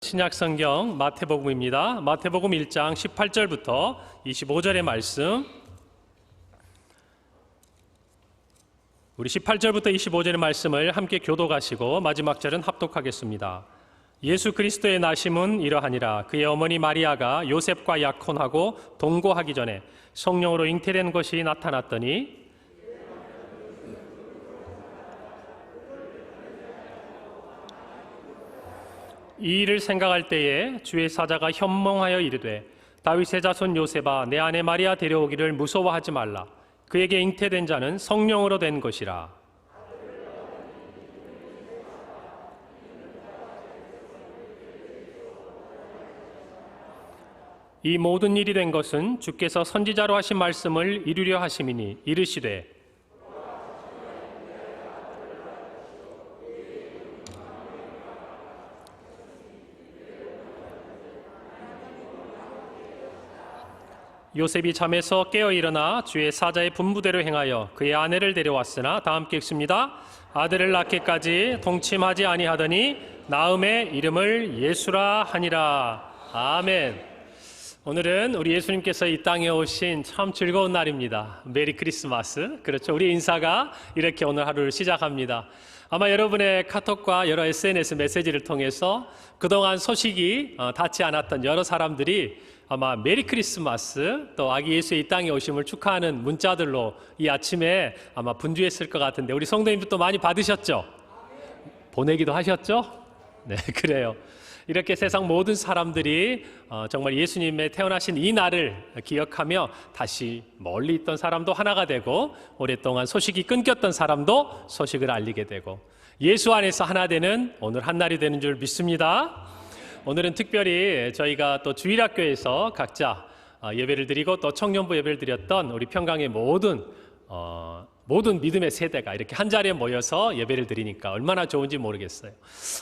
신약 성경 마태복음입니다. 마태복음 1장 18절부터 25절의 말씀, 우리 18절부터 25절의 말씀을 함께 교독하시고 마지막 절은 합독하겠습니다. 예수 그리스도의 나심은 이러하니라. 그의 어머니 마리아가 요셉과 약혼하고 동거하기 전에 성령으로 잉태된 것이 나타났더니 이 일을 생각할 때에 주의 사자가 현몽하여 이르되 다윗의 자손 요셉아, 내 아내 마리아 데려오기를 무서워하지 말라. 그에게 잉태된 자는 성령으로 된 것이라. 이 모든 일이 된 것은 주께서 선지자로 하신 말씀을 이루려 하심이니 이르시되 요셉이 잠에서 깨어 일어나 주의 사자의 분부대로 행하여 그의 아내를 데려왔으나, 다 함께 읽습니다. 아들을 낳기까지 동침하지 아니하더니 나음의 이름을 예수라 하니라. 아멘. 오늘은 우리 예수님께서 이 땅에 오신 참 즐거운 날입니다. 메리 크리스마스. 그렇죠. 우리 인사가 이렇게 오늘 하루를 시작합니다. 아마 여러분의 카톡과 여러 SNS 메시지를 통해서 그동안 소식이 닿지 않았던 여러 사람들이 아마 메리 크리스마스, 또 아기 예수의 이 땅에 오심을 축하하는 문자들로 이 아침에 아마 분주했을 것 같은데, 우리 성도님들도 많이 받으셨죠? 보내기도 하셨죠? 네, 그래요. 이렇게 세상 모든 사람들이 정말 예수님의 태어나신 이 날을 기억하며 다시 멀리 있던 사람도 하나가 되고, 오랫동안 소식이 끊겼던 사람도 소식을 알리게 되고, 예수 안에서 하나 되는 오늘 한 날이 되는 줄 믿습니다. 오늘은 특별히 저희가 또 주일학교에서 각자 예배를 드리고 또 청년부 예배를 드렸던 우리 평강의 모든 믿음의 세대가 이렇게 한 자리에 모여서 예배를 드리니까 얼마나 좋은지 모르겠어요.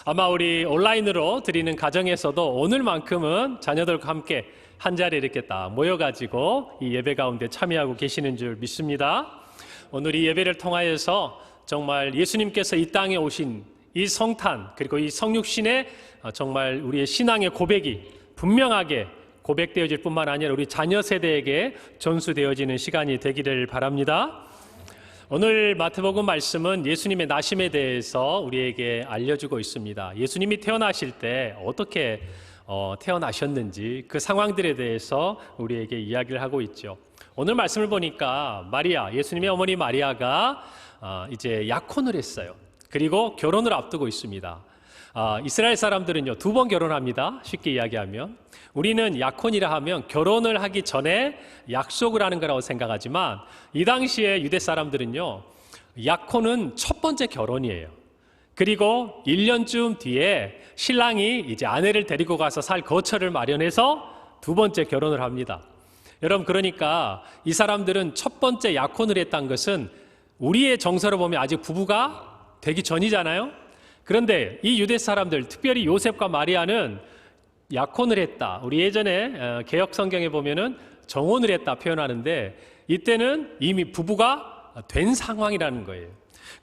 아마 우리 온라인으로 드리는 가정에서도 오늘만큼은 자녀들과 함께 한 자리에 이렇게 딱 모여가지고 이 예배 가운데 참여하고 계시는 줄 믿습니다. 오늘 이 예배를 통하여서 정말 예수님께서 이 땅에 오신 이 성탄, 그리고 이 성육신의 정말 우리의 신앙의 고백이 분명하게 고백되어질 뿐만 아니라 우리 자녀 세대에게 전수되어지는 시간이 되기를 바랍니다. 오늘 마태복음 말씀은 예수님의 나심에 대해서 우리에게 알려주고 있습니다. 예수님이 태어나실 때 어떻게 태어나셨는지 그 상황들에 대해서 우리에게 이야기를 하고 있죠. 오늘 말씀을 보니까 마리아, 예수님의 어머니 마리아가 이제 약혼을 했어요. 그리고 결혼을 앞두고 있습니다. 이스라엘 사람들은요, 2번 결혼합니다. 쉽게 이야기하면. 우리는 약혼이라 하면 결혼을 하기 전에 약속을 하는 거라고 생각하지만, 이 당시에 유대 사람들은요, 약혼은 첫 번째 결혼이에요. 그리고 1년쯤 뒤에 신랑이 이제 아내를 데리고 가서 살 거처를 마련해서 2번째 결혼을 합니다. 여러분, 그러니까 이 사람들은 첫 번째 약혼을 했다는 것은 우리의 정서로 보면 아직 부부가 되기 전이잖아요. 그런데 이 유대 사람들, 특별히 요셉과 마리아는 약혼을 했다. 우리 예전에 개역 성경에 보면은 정혼을 했다 표현하는데, 이때는 이미 부부가 된 상황이라는 거예요.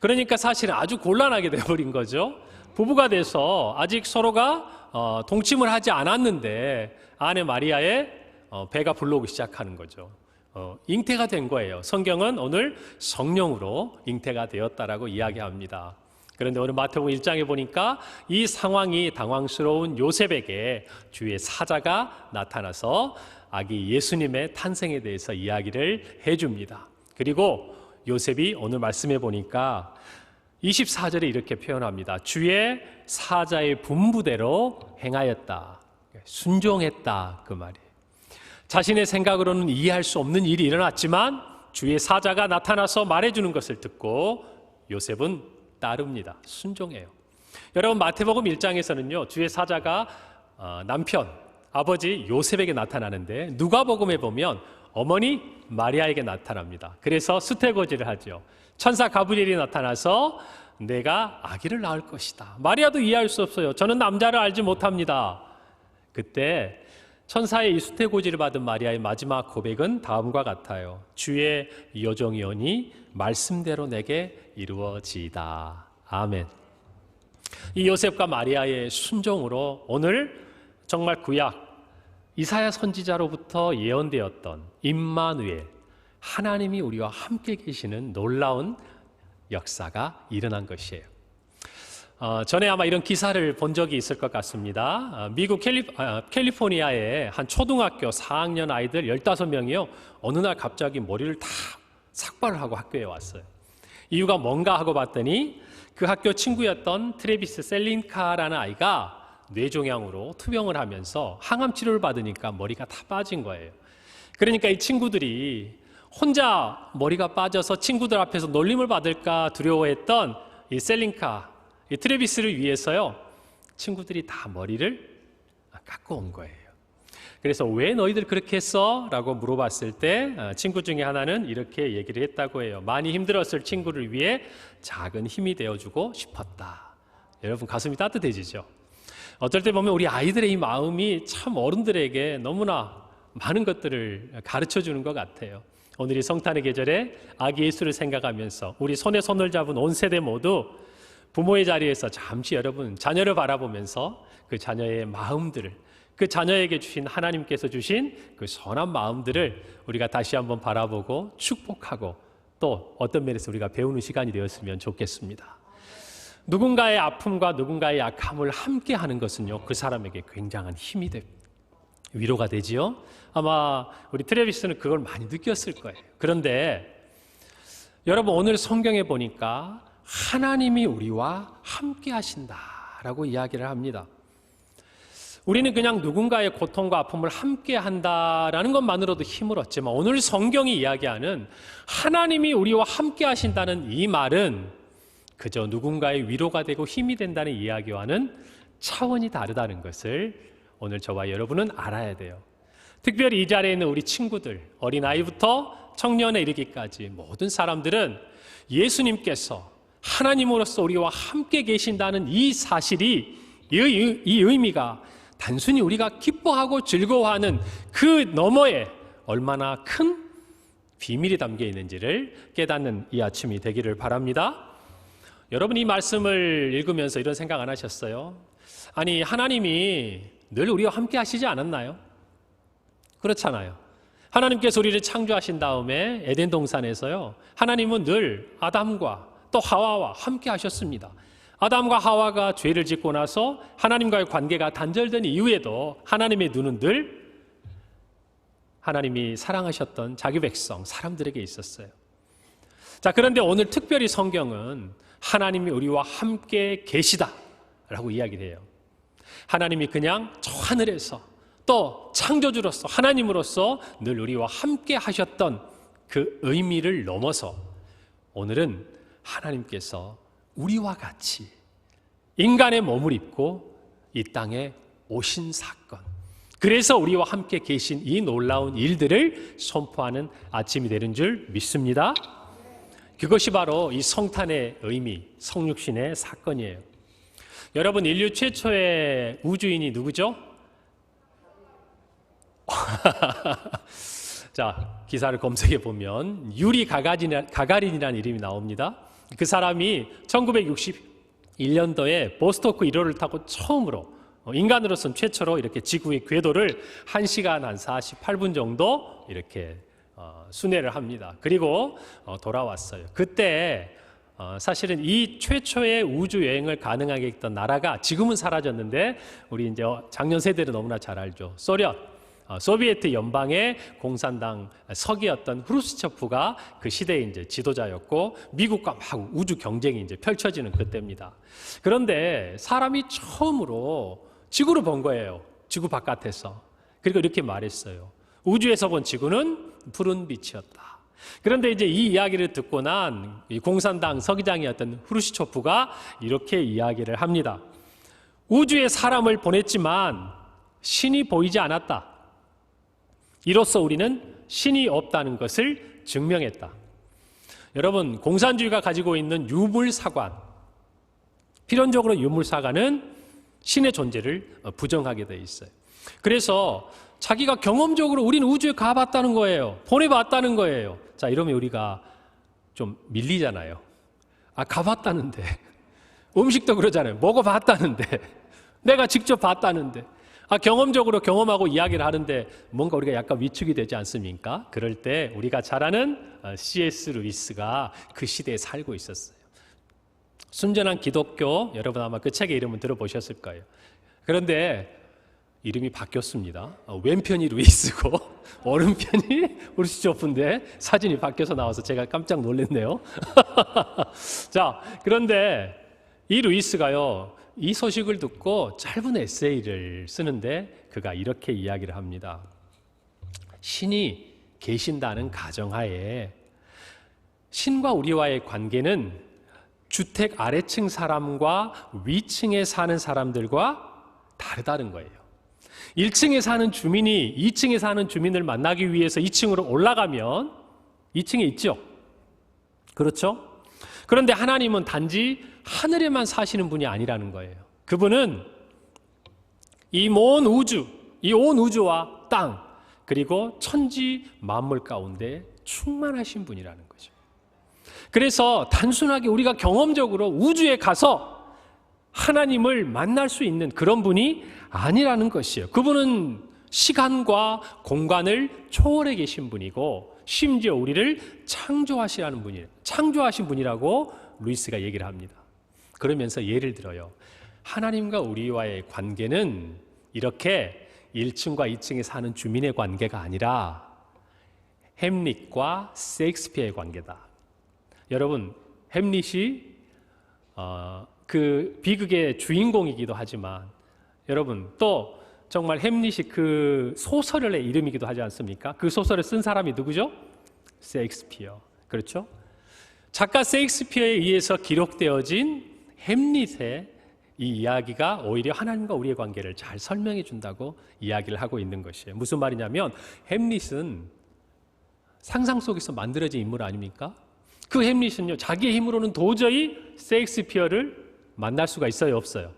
그러니까 사실은 아주 곤란하게 되어버린 거죠. 부부가 돼서 아직 서로가 동침을 하지 않았는데 아내 마리아의 배가 불러오기 시작하는 거죠. 잉태가 된 거예요. 성경은 오늘 성령으로 잉태가 되었다라고 이야기합니다. 그런데 오늘 마태복음 1장에 보니까 이 상황이 당황스러운 요셉에게 주의 사자가 나타나서 아기 예수님의 탄생에 대해서 이야기를 해줍니다. 그리고 요셉이 오늘 말씀해 보니까 24절에 이렇게 표현합니다. 주의 사자의 분부대로 행하였다. 순종했다, 그 말이에요. 자신의 생각으로는 이해할 수 없는 일이 일어났지만 주의 사자가 나타나서 말해주는 것을 듣고 요셉은 따릅니다. 순종해요. 여러분, 마태복음 1장에서는요, 주의 사자가 남편, 아버지 요셉에게 나타나는데, 누가복음에 보면 어머니 마리아에게 나타납니다. 그래서 수태고지를 하죠. 천사 가브리엘이 나타나서 내가 아기를 낳을 것이다. 마리아도 이해할 수 없어요. 저는 남자를 알지 못합니다. 그때 천사의 이 수태고지를 받은 마리아의 마지막 고백은 다음과 같아요. 주의 여종이오니 말씀대로 내게 이루어지이다. 아멘. 이 요셉과 마리아의 순종으로 오늘 정말 구약 이사야 선지자로부터 예언되었던 임마누엘, 하나님이 우리와 함께 계시는 놀라운 역사가 일어난 것이에요. 전에 아마 이런 기사를 본 적이 있을 것 같습니다. 미국 캘리포니아의 한 초등학교 4학년 아이들 15명이요. 어느 날 갑자기 머리를 다 삭발을 하고 학교에 왔어요. 이유가 뭔가 하고 봤더니 그 학교 친구였던 트래비스 셀린카라는 아이가 뇌종양으로 투병을 하면서 항암 치료를 받으니까 머리가 다 빠진 거예요. 그러니까 이 친구들이 혼자 머리가 빠져서 친구들 앞에서 놀림을 받을까 두려워했던 이 셀린카, 이 트래비스를 위해서요, 친구들이 다 머리를 깎고 온 거예요. 그래서 왜 너희들 그렇게 했어? 라고 물어봤을 때 친구 중에 하나는 이렇게 얘기를 했다고 해요. 많이 힘들었을 친구를 위해 작은 힘이 되어주고 싶었다. 여러분 가슴이 따뜻해지죠? 어떨 때 보면 우리 아이들의 이 마음이 참 어른들에게 너무나 많은 것들을 가르쳐주는 것 같아요. 오늘 이 성탄의 계절에 아기 예수를 생각하면서 우리 손에 손을 잡은 온 세대 모두 부모의 자리에서 잠시 여러분 자녀를 바라보면서 그 자녀의 마음들을, 그 자녀에게 주신 하나님께서 주신 그 선한 마음들을 우리가 다시 한번 바라보고 축복하고 또 어떤 면에서 우리가 배우는 시간이 되었으면 좋겠습니다. 누군가의 아픔과 누군가의 약함을 함께 하는 것은요, 그 사람에게 굉장한 힘이 됩니다. 위로가 되지요. 아마 우리 트래비스는 그걸 많이 느꼈을 거예요. 그런데 여러분 오늘 성경에 보니까 하나님이 우리와 함께 하신다라고 이야기를 합니다. 우리는 그냥 누군가의 고통과 아픔을 함께 한다라는 것만으로도 힘을 얻지만 오늘 성경이 이야기하는 하나님이 우리와 함께 하신다는 이 말은 그저 누군가의 위로가 되고 힘이 된다는 이야기와는 차원이 다르다는 것을 오늘 저와 여러분은 알아야 돼요. 특별히 이 자리에 있는 우리 친구들, 어린아이부터 청년에 이르기까지 모든 사람들은 예수님께서 하나님으로서 우리와 함께 계신다는 이 사실이, 이 의미가 단순히 우리가 기뻐하고 즐거워하는 그 너머에 얼마나 큰 비밀이 담겨 있는지를 깨닫는 이 아침이 되기를 바랍니다. 여러분 이 말씀을 읽으면서 이런 생각 안 하셨어요? 아니 하나님이 늘 우리와 함께 하시지 않았나요? 그렇잖아요. 하나님께서 우리를 창조하신 다음에 에덴 동산에서요, 하나님은 늘 아담과 또 하와와 함께 하셨습니다. 아담과 하와가 죄를 짓고 나서 하나님과의 관계가 단절된 이후에도 하나님의 눈은 늘 하나님이 사랑하셨던 자기 백성, 사람들에게 있었어요. 자, 그런데 오늘 특별히 성경은 하나님이 우리와 함께 계시다라고 이야기를 해요. 하나님이 그냥 저 하늘에서 또 창조주로서 하나님으로서 늘 우리와 함께 하셨던 그 의미를 넘어서 오늘은 하나님께서 우리와 같이 인간의 몸을 입고 이 땅에 오신 사건, 그래서 우리와 함께 계신 이 놀라운 일들을 선포하는 아침이 되는 줄 믿습니다. 그것이 바로 이 성탄의 의미, 성육신의 사건이에요. 여러분 인류 최초의 우주인이 누구죠? 자, 기사를 검색해 보면 유리 가가린이라는 이름이 나옵니다. 그 사람이 1961년도에 보스토크 1호를 타고 처음으로 인간으로서는 최초로 이렇게 지구의 궤도를 1시간 한 48분 정도 이렇게 순회를 합니다. 그리고 돌아왔어요. 그때 사실은 이 최초의 우주 여행을 가능하게 했던 나라가 지금은 사라졌는데 우리 이제 작년 세대는 너무나 잘 알죠. 소비에트 연방의 공산당 서기였던 후르시초프가 그 시대의 이제 지도자였고 미국과 막 우주 경쟁이 이제 펼쳐지는 그때입니다. 그런데 사람이 처음으로 지구를 본 거예요. 지구 바깥에서. 그리고 이렇게 말했어요. 우주에서 본 지구는 푸른 빛이었다. 그런데 이제 이 이야기를 듣고 난 이 공산당 서기장이었던 후르시초프가 이렇게 이야기를 합니다. 우주에 사람을 보냈지만 신이 보이지 않았다. 이로써 우리는 신이 없다는 것을 증명했다. 여러분, 공산주의가 가지고 있는 유물사관, 필연적으로 유물사관은 신의 존재를 부정하게 돼 있어요. 그래서 자기가 경험적으로 우리는 우주에 가봤다는 거예요. 보내봤다는 거예요. 자, 이러면 우리가 좀 밀리잖아요. 아, 가봤다는데. 음식도 그러잖아요. 먹어봤다는데. 내가 직접 봤다는데. 경험적으로 경험하고 이야기를 하는데 뭔가 우리가 약간 위축이 되지 않습니까? 그럴 때 우리가 잘 아는 C.S. 루이스가 그 시대에 살고 있었어요. 순전한 기독교, 여러분 아마 그 책의 이름은 들어보셨을 거예요. 그런데 이름이 바뀌었습니다. 왼편이 루이스고 오른편이 우르시조프인데 사진이 바뀌어서 나와서 제가 깜짝 놀랐네요. 자, 그런데 이 루이스가요, 이 소식을 듣고 짧은 에세이를 쓰는데 그가 이렇게 이야기를 합니다. 신이 계신다는 가정하에 신과 우리와의 관계는 주택 아래층 사람과 위층에 사는 사람들과 다르다는 거예요. 1층에 사는 주민이 2층에 사는 주민을 만나기 위해서 2층으로 올라가면 2층에 있죠. 그렇죠? 그런데 하나님은 단지 하늘에만 사시는 분이 아니라는 거예요. 그분은 이 온 우주와 땅, 그리고 천지 만물 가운데 충만하신 분이라는 거죠. 그래서 단순하게 우리가 경험적으로 우주에 가서 하나님을 만날 수 있는 그런 분이 아니라는 것이에요. 그분은 시간과 공간을 초월해 계신 분이고 심지어 우리를 창조하신 분이라고 루이스가 얘기를 합니다. 그러면서 예를 들어요. 하나님과 우리와의 관계는 이렇게 1층과 2층에 사는 주민의 관계가 아니라 햄릿과 셰익스피어의 관계다. 여러분, 햄릿이 그 비극의 주인공이기도 하지만 여러분 또 정말 햄릿이 그 소설의 이름이기도 하지 않습니까? 그 소설을 쓴 사람이 누구죠? 셰익스피어. 그렇죠? 작가 셰익스피어에 의해서 기록되어진 햄릿의 이 이야기가 오히려 하나님과 우리의 관계를 잘 설명해 준다고 이야기를 하고 있는 것이에요. 무슨 말이냐면 햄릿은 상상 속에서 만들어진 인물 아닙니까? 그 햄릿은요, 자기의 힘으로는 도저히 셰익스피어를 만날 수가 있어요, 없어요?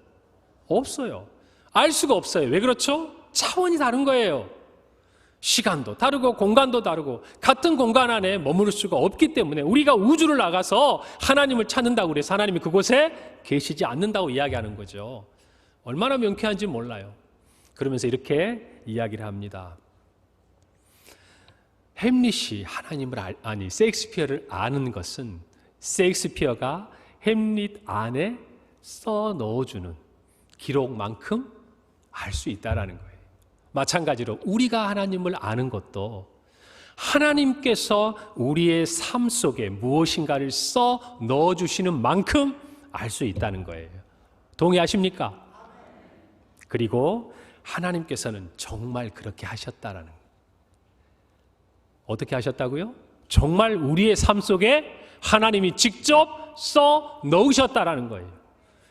없어요. 알 수가 없어요. 왜 그렇죠? 차원이 다른 거예요. 시간도 다르고 공간도 다르고 같은 공간 안에 머무를 수가 없기 때문에 우리가 우주를 나가서 하나님을 찾는다고 그래서 하나님이 그곳에 계시지 않는다고 이야기하는 거죠. 얼마나 명쾌한지 몰라요. 그러면서 이렇게 이야기를 합니다. 햄릿이 셰익스피어를 아는 것은 셰익스피어가 햄릿 안에 써 넣어주는 기록만큼 알 수 있다라는 거예요. 마찬가지로 우리가 하나님을 아는 것도 하나님께서 우리의 삶 속에 무엇인가를 써 넣어주시는 만큼 알 수 있다는 거예요. 동의하십니까? 그리고 하나님께서는 정말 그렇게 하셨다라는 거예요. 어떻게 하셨다고요? 정말 우리의 삶 속에 하나님이 직접 써 넣으셨다라는 거예요.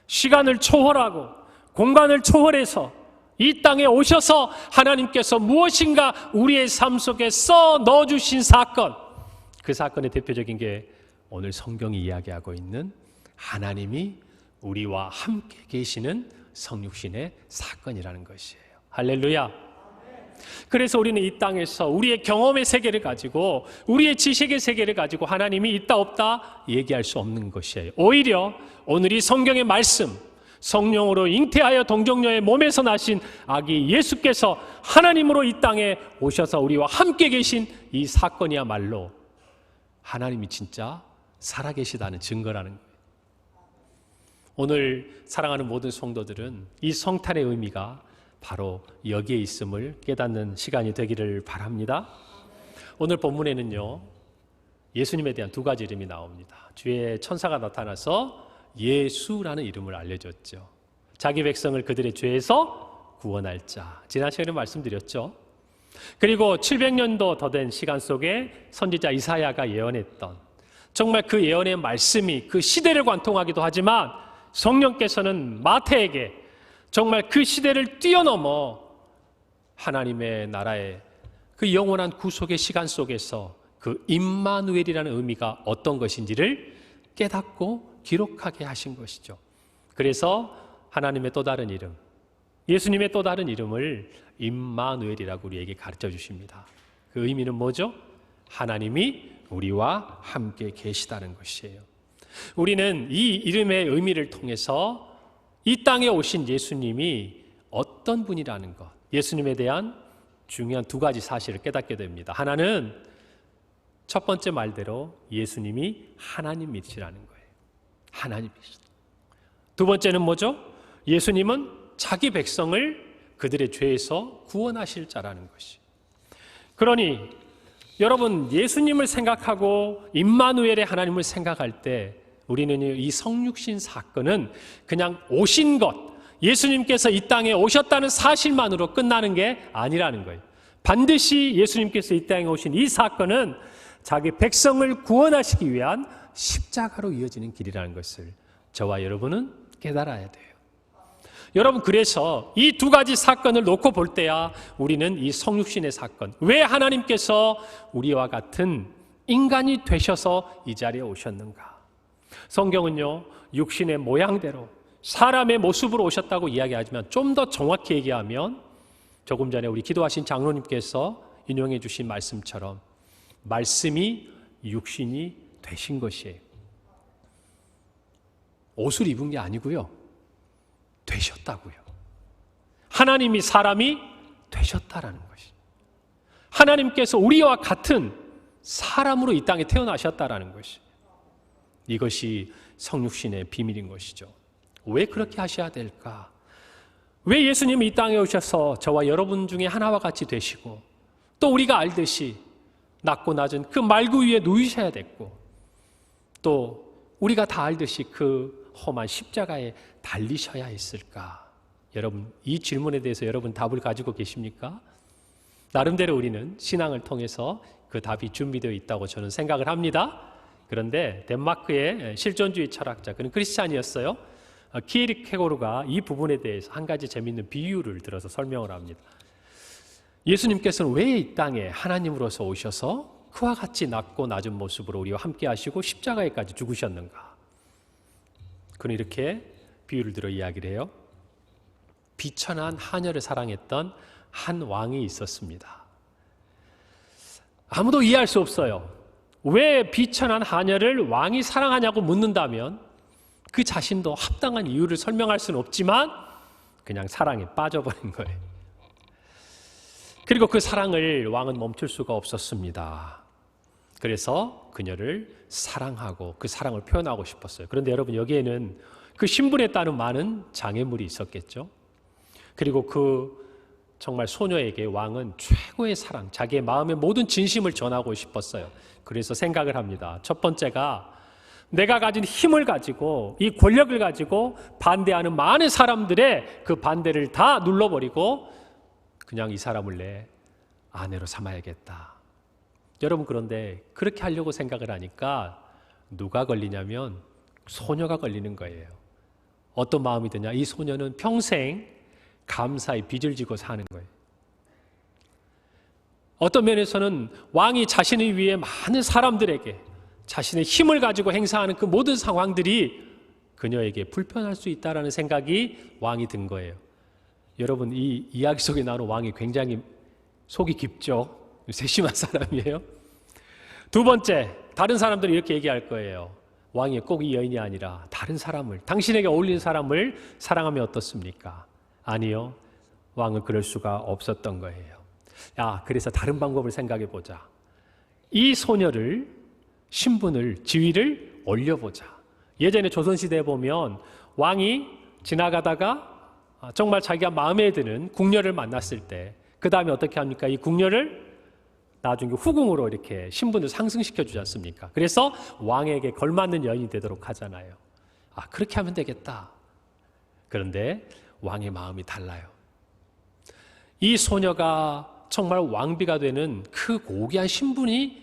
시간을 초월하고 공간을 초월해서 이 땅에 오셔서 하나님께서 무엇인가 우리의 삶 속에 써 넣어주신 사건, 그 사건의 대표적인 게 오늘 성경이 이야기하고 있는 하나님이 우리와 함께 계시는 성육신의 사건이라는 것이에요. 할렐루야. 그래서 우리는 이 땅에서 우리의 경험의 세계를 가지고 우리의 지식의 세계를 가지고 하나님이 있다 없다 얘기할 수 없는 것이에요. 오히려 오늘 이 성경의 말씀, 성령으로 잉태하여 동정녀의 몸에서 나신 아기 예수께서 하나님으로 이 땅에 오셔서 우리와 함께 계신 이 사건이야말로 하나님이 진짜 살아계시다는 증거라는 거예요. 오늘 사랑하는 모든 성도들은 이 성탄의 의미가 바로 여기에 있음을 깨닫는 시간이 되기를 바랍니다. 오늘 본문에는요, 예수님에 대한 두 가지 이름이 나옵니다. 주의 천사가 나타나서 예수라는 이름을 알려줬죠. 자기 백성을 그들의 죄에서 구원할 자. 지난 시간에 말씀드렸죠. 그리고 700년도 더 된 시간 속에 선지자 이사야가 예언했던 정말 그 예언의 말씀이 그 시대를 관통하기도 하지만 성령께서는 마태에게 정말 그 시대를 뛰어넘어 하나님의 나라의 그 영원한 구속의 시간 속에서 그 임마누엘이라는 의미가 어떤 것인지를 깨닫고 기록하게 하신 것이죠. 그래서 하나님의 또 다른 이름, 예수님의 또 다른 이름을 임마누엘이라고 우리에게 가르쳐 주십니다. 그 의미는 뭐죠? 하나님이 우리와 함께 계시다는 것이에요. 우리는 이 이름의 의미를 통해서 이 땅에 오신 예수님이 어떤 분이라는 것, 예수님에 대한 중요한 두 가지 사실을 깨닫게 됩니다. 하나는 첫 번째 말대로 예수님이 하나님이시라는 거예요. 하나님이시다. 두 번째는 뭐죠? 예수님은 자기 백성을 그들의 죄에서 구원하실 자라는 것이. 그러니 여러분, 예수님을 생각하고 임마누엘의 하나님을 생각할 때 우리는 이 성육신 사건은 그냥 오신 것, 예수님께서 이 땅에 오셨다는 사실만으로 끝나는 게 아니라는 거예요. 반드시 예수님께서 이 땅에 오신 이 사건은 자기 백성을 구원하시기 위한 십자가로 이어지는 길이라는 것을 저와 여러분은 깨달아야 돼요. 여러분, 그래서 이 두 가지 사건을 놓고 볼 때야 우리는 이 성육신의 사건, 왜 하나님께서 우리와 같은 인간이 되셔서 이 자리에 오셨는가? 성경은요, 육신의 모양대로 사람의 모습으로 오셨다고 이야기하지만 좀 더 정확히 얘기하면 조금 전에 우리 기도하신 장로님께서 인용해 주신 말씀처럼 말씀이 육신이 되신 것이에요. 옷을 입은 게 아니고요, 되셨다고요. 하나님이 사람이 되셨다라는 것이. 하나님께서 우리와 같은 사람으로 이 땅에 태어나셨다라는 것이. 이것이 성육신의 비밀인 것이죠. 왜 그렇게 하셔야 될까? 왜 예수님이 이 땅에 오셔서 저와 여러분 중에 하나와 같이 되시고 또 우리가 알듯이 낮고 낮은 그 말구 위에 누이셔야 됐고 또 우리가 다 알듯이 그 험한 십자가에 달리셔야 했을까? 여러분, 이 질문에 대해서 여러분 답을 가지고 계십니까? 나름대로 우리는 신앙을 통해서 그 답이 준비되어 있다고 저는 생각을 합니다. 그런데 덴마크의 실존주의 철학자, 그는 크리스찬이었어요. 키에릭 케고르가 이 부분에 대해서 한 가지 재미있는 비유를 들어서 설명을 합니다. 예수님께서는 왜 이 땅에 하나님으로서 오셔서 그와 같이 낮고 낮은 모습으로 우리와 함께 하시고 십자가에까지 죽으셨는가? 그는 이렇게 비유를 들어 이야기를 해요. 비천한 하녀를 사랑했던 한 왕이 있었습니다. 아무도 이해할 수 없어요. 왜 비천한 하녀를 왕이 사랑하냐고 묻는다면 그 자신도 합당한 이유를 설명할 수는 없지만 그냥 사랑에 빠져버린 거예요. 그리고 그 사랑을 왕은 멈출 수가 없었습니다. 그래서 그녀를 사랑하고 그 사랑을 표현하고 싶었어요. 그런데 여러분, 여기에는 그 신분에 따른 많은 장애물이 있었겠죠. 그리고 그 정말 소녀에게 왕은 최고의 사랑, 자기의 마음의 모든 진심을 전하고 싶었어요. 그래서 생각을 합니다. 첫 번째가 내가 가진 힘을 가지고 이 권력을 가지고 반대하는 많은 사람들의 그 반대를 다 눌러버리고 그냥 이 사람을 내 아내로 삼아야겠다. 여러분, 그런데 그렇게 하려고 생각을 하니까 누가 걸리냐면 소녀가 걸리는 거예요. 어떤 마음이 드냐? 이 소녀는 평생 감사의 빚을 지고 사는 거예요. 어떤 면에서는 왕이 자신을 위해 많은 사람들에게 자신의 힘을 가지고 행사하는 그 모든 상황들이 그녀에게 불편할 수 있다는 생각이 왕이 든 거예요. 여러분, 이 이야기 속에 나오는 왕이 굉장히 속이 깊죠? 세심한 사람이에요. 두 번째, 다른 사람들이 이렇게 얘기할 거예요. 왕이 꼭 이 여인이 아니라 다른 사람을, 당신에게 어울리는 사람을 사랑하면 어떻습니까? 아니요, 왕은 그럴 수가 없었던 거예요. 그래서 다른 방법을 생각해 보자. 이 소녀를, 신분을, 지위를 올려보자. 예전에 조선시대에 보면 왕이 지나가다가 정말 자기가 마음에 드는 궁녀를 만났을 때 그 다음에 어떻게 합니까? 이 궁녀를 나중에 후궁으로 이렇게 신분을 상승시켜 주지 않습니까? 그래서 왕에게 걸맞는 여인이 되도록 하잖아요. 그렇게 하면 되겠다. 그런데 왕의 마음이 달라요. 이 소녀가 정말 왕비가 되는 그 고귀한 신분이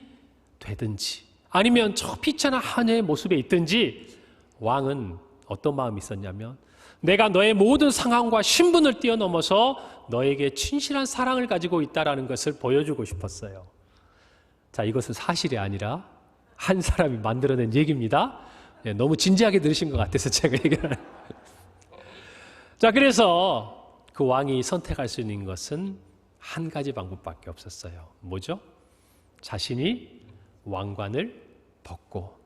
되든지 아니면 저 비천한 하녀의 모습에 있든지 왕은 어떤 마음이 있었냐면 내가 너의 모든 상황과 신분을 뛰어넘어서 너에게 진실한 사랑을 가지고 있다는 것을 보여주고 싶었어요. 자, 이것은 사실이 아니라 한 사람이 만들어낸 얘기입니다. 너무 진지하게 들으신 것 같아서 제가 얘기를 자, 그래서 그 왕이 선택할 수 있는 것은 한 가지 방법밖에 없었어요. 뭐죠? 자신이 왕관을 벗고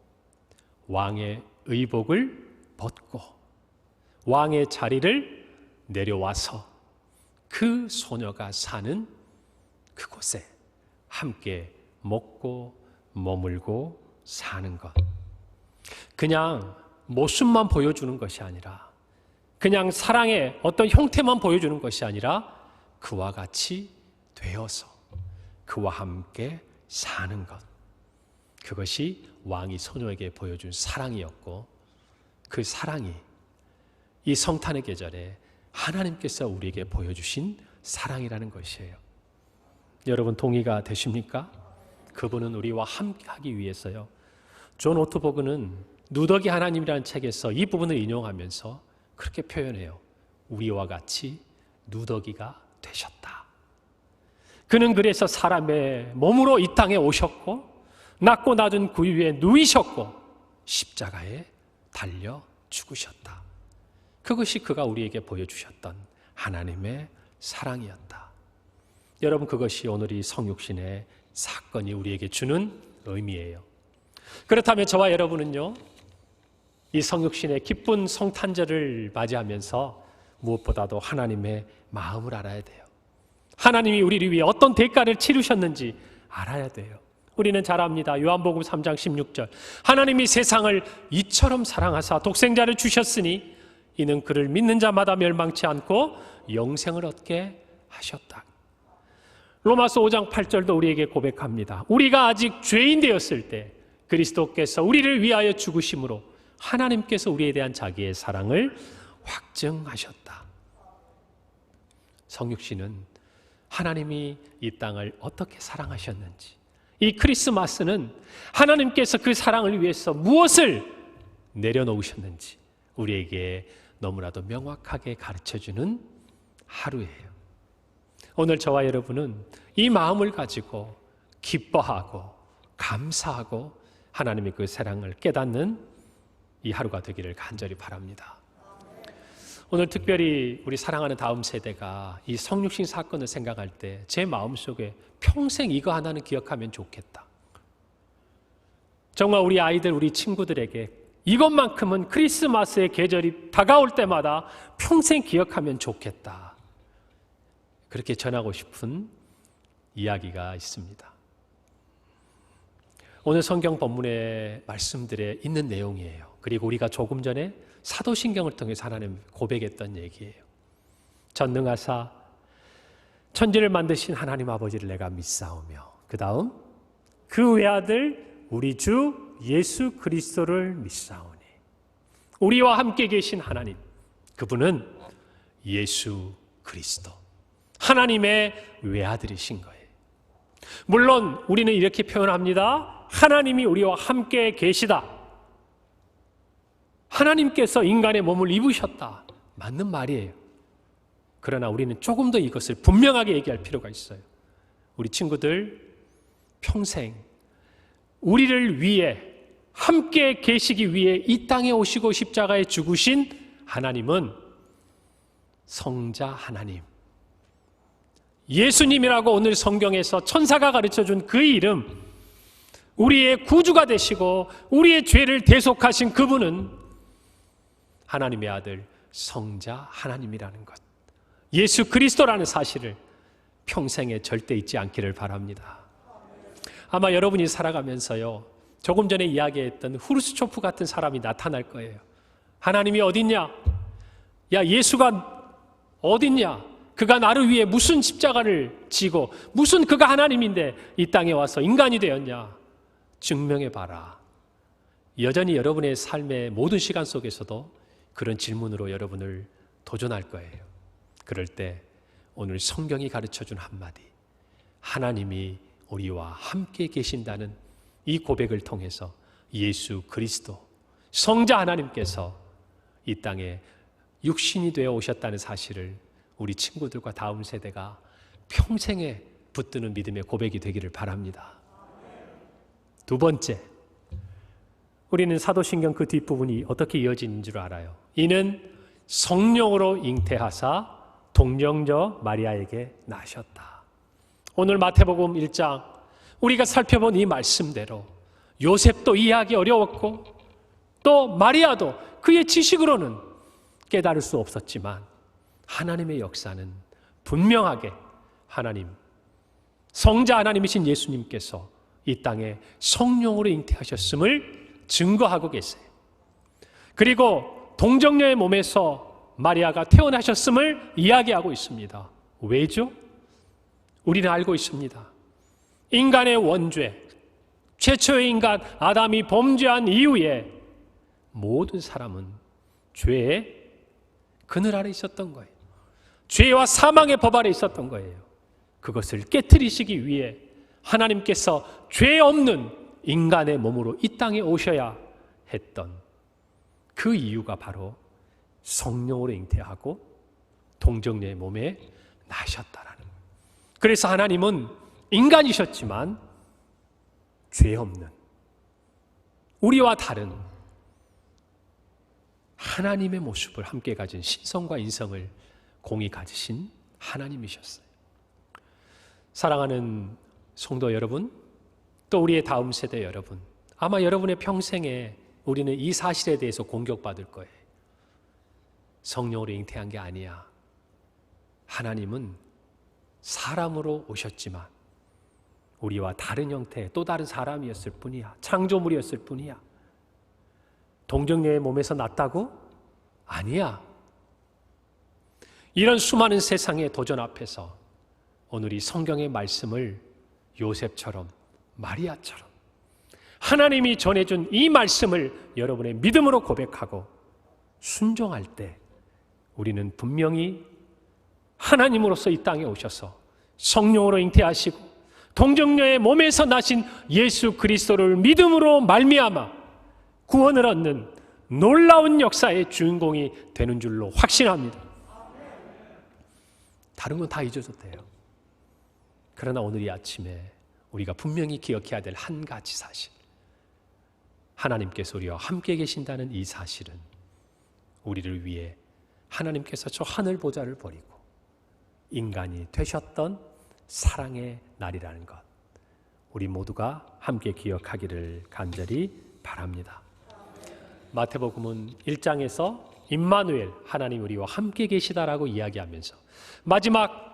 왕의 의복을 벗고 왕의 자리를 내려와서 그 소녀가 사는 그곳에 함께 먹고 머물고 사는 것. 그냥 모습만 보여주는 것이 아니라, 그냥 사랑의 어떤 형태만 보여주는 것이 아니라 그와 같이 되어서 그와 함께 사는 것. 그것이 왕이 소녀에게 보여준 사랑이었고, 그 사랑이 이 성탄의 계절에 하나님께서 우리에게 보여주신 사랑이라는 것이에요. 여러분 동의가 되십니까? 그분은 우리와 함께하기 위해서요. 존 오트버그는 누더기 하나님이라는 책에서 이 부분을 인용하면서 그렇게 표현해요. 우리와 같이 누더기가 되셨다. 그는 그래서 사람의 몸으로 이 땅에 오셨고, 낮고 낮은 그 위에 누이셨고, 십자가에 달려 죽으셨다. 그것이 그가 우리에게 보여주셨던 하나님의 사랑이었다. 여러분, 그것이 오늘 이 성육신의 사건이 우리에게 주는 의미예요. 그렇다면 저와 여러분은요, 이 성육신의 기쁜 성탄절을 맞이하면서 무엇보다도 하나님의 마음을 알아야 돼요. 하나님이 우리를 위해 어떤 대가를 치르셨는지 알아야 돼요. 우리는 잘 압니다. 요한복음 3장 16절. 하나님이 세상을 이처럼 사랑하사 독생자를 주셨으니 이는 그를 믿는 자마다 멸망치 않고 영생을 얻게 하셨다. 로마서 5장 8절도 우리에게 고백합니다. 우리가 아직 죄인 되었을 때 그리스도께서 우리를 위하여 죽으심으로 하나님께서 우리에 대한 자기의 사랑을 확증하셨다. 성육신은 하나님이 이 땅을 어떻게 사랑하셨는지, 이 크리스마스는 하나님께서 그 사랑을 위해서 무엇을 내려놓으셨는지 우리에게 너무나도 명확하게 가르쳐주는 하루예요. 오늘 저와 여러분은 이 마음을 가지고 기뻐하고 감사하고 하나님의 그 사랑을 깨닫는 이 하루가 되기를 간절히 바랍니다. 오늘 특별히 우리 사랑하는 다음 세대가 이 성육신 사건을 생각할 때 제 마음속에 평생 이거 하나는 기억하면 좋겠다. 정말 우리 아이들, 우리 친구들에게 이것만큼은 크리스마스의 계절이 다가올 때마다 평생 기억하면 좋겠다. 그렇게 전하고 싶은 이야기가 있습니다. 오늘 성경 본문의 말씀들에 있는 내용이에요. 그리고 우리가 조금 전에 사도신경을 통해서 하나님 고백했던 얘기예요. 전능하사 천지를 만드신 하나님 아버지를 내가 믿사오며, 그 다음 그 외아들 우리 주 예수 그리스도를 믿사오니, 우리와 함께 계신 하나님, 그분은 예수 그리스도, 하나님의 외아들이신 거예요. 물론 우리는 이렇게 표현합니다. 하나님이 우리와 함께 계시다. 하나님께서 인간의 몸을 입으셨다. 맞는 말이에요. 그러나 우리는 조금 더 이것을 분명하게 얘기할 필요가 있어요. 우리 친구들, 평생 우리를 위해 함께 계시기 위해 이 땅에 오시고 십자가에 죽으신 하나님은 성자 하나님, 예수님이라고 오늘 성경에서 천사가 가르쳐준 그 이름, 우리의 구주가 되시고 우리의 죄를 대속하신 그분은 하나님의 아들 성자 하나님이라는 것, 예수 그리스도라는 사실을 평생에 절대 잊지 않기를 바랍니다. 아마 여러분이 살아가면서요, 조금 전에 이야기했던 후르스초프 같은 사람이 나타날 거예요. 하나님이 어딨냐? 야, 예수가 어딨냐? 그가 나를 위해 무슨 십자가를 지고 무슨 그가 하나님인데 이 땅에 와서 인간이 되었냐? 증명해봐라. 여전히 여러분의 삶의 모든 시간 속에서도 그런 질문으로 여러분을 도전할 거예요. 그럴 때 오늘 성경이 가르쳐준 한마디, 하나님이 우리와 함께 계신다는 이 고백을 통해서 예수 그리스도, 성자 하나님께서 이 땅에 육신이 되어 오셨다는 사실을 우리 친구들과 다음 세대가 평생에 붙드는 믿음의 고백이 되기를 바랍니다. 두 번째, 우리는 사도신경 그 뒷부분이 어떻게 이어지는 줄 알아요. 이는 성령으로 잉태하사 동정녀 마리아에게 나셨다. 오늘 마태복음 1장 우리가 살펴본 이 말씀대로 요셉도 이해하기 어려웠고 또 마리아도 그의 지식으로는 깨달을 수 없었지만 하나님의 역사는 분명하게 하나님, 성자 하나님이신 예수님께서 이 땅에 성령으로 잉태하셨음을 증거하고 계세요. 그리고 동정녀의 몸에서 마리아가 태어나셨음을 이야기하고 있습니다. 왜죠? 우리는 알고 있습니다. 인간의 원죄, 최초의 인간 아담이 범죄한 이후에 모든 사람은 죄의 그늘 아래 있었던 거예요. 죄와 사망의 법 아래 있었던 거예요. 그것을 깨트리시기 위해 하나님께서 죄 없는 인간의 몸으로 이 땅에 오셔야 했던 그 이유가 바로 성령으로 잉태하고 동정녀의 몸에 나셨다라는 거예요. 그래서 하나님은 인간이셨지만 죄 없는 우리와 다른 하나님의 모습을 함께 가진 신성과 인성을 공히 가지신 하나님이셨어요. 사랑하는 성도 여러분, 또 우리의 다음 세대 여러분, 아마 여러분의 평생에 우리는 이 사실에 대해서 공격받을 거예요. 성령으로 잉태한 게 아니야. 하나님은 사람으로 오셨지만 우리와 다른 형태의 또 다른 사람이었을 뿐이야. 창조물이었을 뿐이야. 동정녀의 몸에서 났다고? 아니야. 이런 수많은 세상의 도전 앞에서 오늘 이 성경의 말씀을 요셉처럼 마리아처럼 하나님이 전해준 이 말씀을 여러분의 믿음으로 고백하고 순종할 때 우리는 분명히 하나님으로서 이 땅에 오셔서 성령으로 잉태하시고 동정녀의 몸에서 나신 예수 그리스도를 믿음으로 말미암아 구원을 얻는 놀라운 역사의 주인공이 되는 줄로 확신합니다. 다른 건 다 잊어도 돼요. 그러나 오늘 이 아침에 우리가 분명히 기억해야 될 한 가지 사실, 하나님께서 우리와 함께 계신다는 이 사실은 우리를 위해 하나님께서 저 하늘 보좌를 버리고 인간이 되셨던 사랑의 날이라는 것, 우리 모두가 함께 기억하기를 간절히 바랍니다. 마태복음은 1장에서 임마누엘, 하나님 우리와 함께 계시다라고 이야기하면서 마지막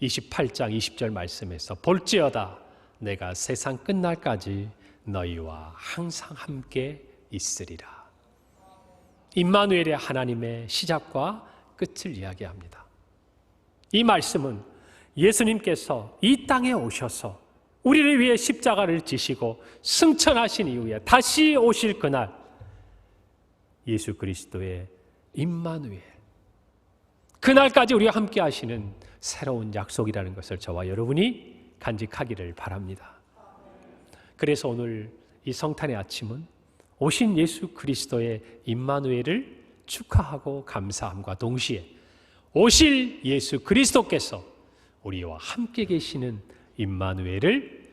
28장 20절 말씀에서 볼지어다 내가 세상 끝날까지 너희와 항상 함께 있으리라. 임마누엘의 하나님의 시작과 끝을 이야기합니다. 이 말씀은 예수님께서 이 땅에 오셔서 우리를 위해 십자가를 지시고 승천하신 이후에 다시 오실 그날 예수 그리스도의 임마누엘, 그날까지 우리와 함께 하시는 새로운 약속이라는 것을 저와 여러분이 간직하기를 바랍니다. 그래서 오늘 이 성탄의 아침은 오신 예수 그리스도의 임마누엘을 축하하고 감사함과 동시에 오실 예수 그리스도께서 우리와 함께 계시는 임마누엘을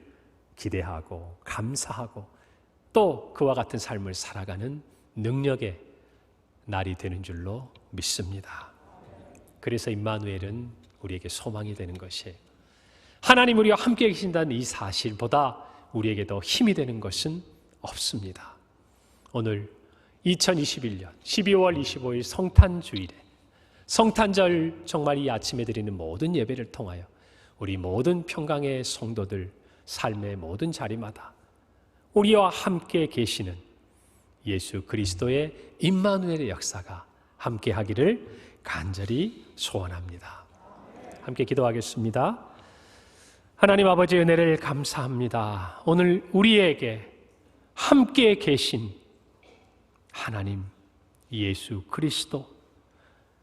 기대하고 감사하고 또 그와 같은 삶을 살아가는 능력의 날이 되는 줄로 믿습니다. 그래서 임마누엘은 우리에게 소망이 되는 것이에요. 하나님 우리와 함께 계신다는 이 사실보다 우리에게 더 힘이 되는 것은 없습니다. 오늘 2021년 12월 25일 성탄주일에 성탄절 정말 이 아침에 드리는 모든 예배를 통하여 우리 모든 평강의 성도들 삶의 모든 자리마다 우리와 함께 계시는 예수 그리스도의 임마누엘의 역사가 함께 하기를 간절히 소원합니다. 함께 기도하겠습니다. 하나님 아버지의 은혜를 감사합니다. 오늘 우리에게 함께 계신 하나님 예수 그리스도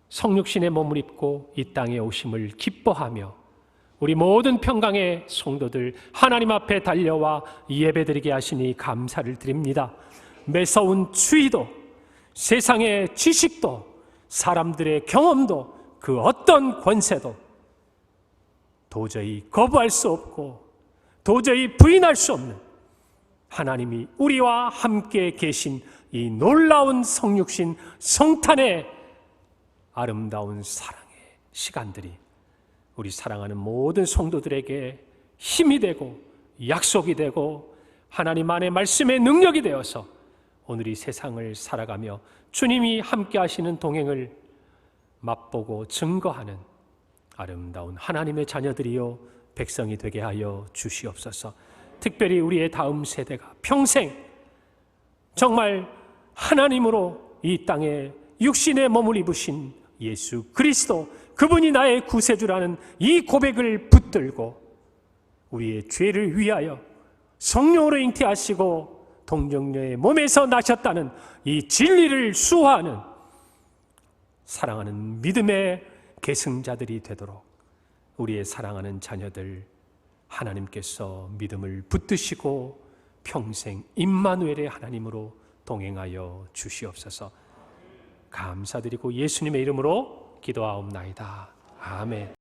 성육신의 몸을 입고 이 땅에 오심을 기뻐하며 우리 모든 평강의 성도들 하나님 앞에 달려와 예배드리게 하시니 감사를 드립니다. 매서운 추위도 세상의 지식도 사람들의 경험도 그 어떤 권세도 도저히 거부할 수 없고 도저히 부인할 수 없는 하나님이 우리와 함께 계신 이 놀라운 성육신 성탄의 아름다운 사랑의 시간들이 우리 사랑하는 모든 성도들에게 힘이 되고 약속이 되고 하나님 안의 말씀의 능력이 되어서 오늘 이 세상을 살아가며 주님이 함께 하시는 동행을 맛보고 증거하는 아름다운 하나님의 자녀들이요 백성이 되게 하여 주시옵소서. 특별히 우리의 다음 세대가 평생 정말 하나님으로 이 땅에 육신에 몸을 입으신 예수 그리스도, 그분이 나의 구세주라는 이 고백을 붙들고 우리의 죄를 위하여 성령으로 잉태하시고 동정녀의 몸에서 나셨다는 이 진리를 수호하는 사랑하는 믿음의 계승자들이 되도록 우리의 사랑하는 자녀들 하나님께서 믿음을 붙드시고 평생 임마누엘의 하나님으로 동행하여 주시옵소서. 감사드리고 예수님의 이름으로 기도하옵나이다. 아멘.